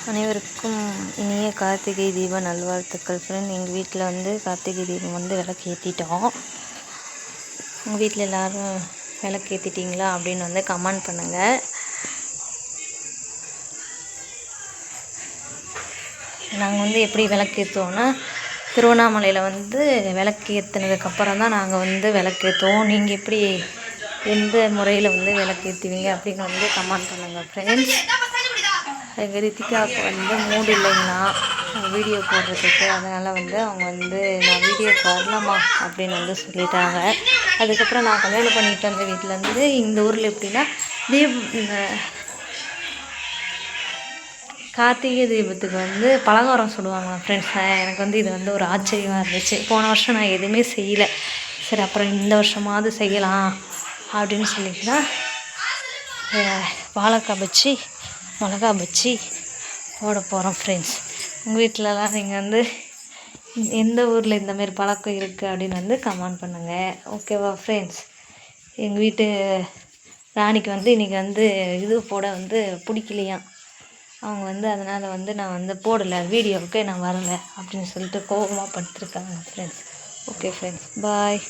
அனைவருக்கும் இனிய கார்த்திகை தீப நல்வாழ்த்துக்கள் ஃப்ரெண்ட். எங்கள் வீட்டில் வந்து கார்த்திகை தீபம் வந்து விளக்கு ஏற்றிட்டோம். உங்கள் வீட்டில் எல்லோரும் விளக்கு ஏற்றிட்டிங்களா அப்படின்னு வந்து கமெண்ட் பண்ணுங்கள். நாங்கள் வந்து எப்படி விளக்கு ஏற்றுவோன்னா, திருவண்ணாமலையில் வந்து விளக்கு ஏற்றினதுக்கப்புறம் தான் நாங்கள் வந்து விளக்கு ஏற்றுவோம். நீங்கள் எப்படி எந்த முறையில் வந்து விளக்கு ஏற்றுவீங்க அப்படின்னு வந்து கமெண்ட் பண்ணுங்கள் ஃப்ரெண்ட்ஸ். எங்கள் ரித்திகாவுக்கு வந்து மூடு இல்லைங்களா வீடியோ போடுறதுக்கு, அதனால் வந்து அவங்க வந்து நான் வீடியோக்கு வரலாமா அப்படின்னு வந்து சொல்லிட்டாங்க. அதுக்கப்புறம் நான் கல்யாணம் பண்ணிட்டு வந்த வீட்டிலேருந்து இந்த ஊரில் எப்படின்னா கார்த்திகை தீபத்துக்கு வந்து பலகாரம் சுடுவாங்களாம் ஃப்ரெண்ட்ஸ். எனக்கு வந்து இது வந்து ஒரு ஆச்சரியமாக இருந்துச்சு. போன வருஷம் நான் எதுவுமே செய்யலை. சரி, அப்புறம் இந்த வருஷமாவது செய்யலாம் அப்படின்னு சொல்லிட்டு தான் வாழைக்காய் பச்சி மிளகா பச்சி போட போகிறோம் ஃப்ரெண்ட்ஸ். உங்கள் வீட்டிலலாம் நீங்கள் வந்து எந்த ஊரில் இந்தமாரி பழக்கம் இருக்குது அப்படின்னு வந்து கமெண்ட் பண்ணுங்கள். ஓகேவா ஃப்ரெண்ட்ஸ்? எங்கள் வீட்டு ராணிக்கு வந்து இன்றைக்கி வந்து இது போட வந்து பிடிக்கலையாம். அவங்க வந்து அதனால் வந்து நான் வந்து போடலை, வீடியோவுக்கு நான் வரலை அப்படின்னு சொல்லிட்டு கோபமாக படுத்துருக்காங்க ஃப்ரெண்ட்ஸ். ஓகே ஃப்ரெண்ட்ஸ், பாய்.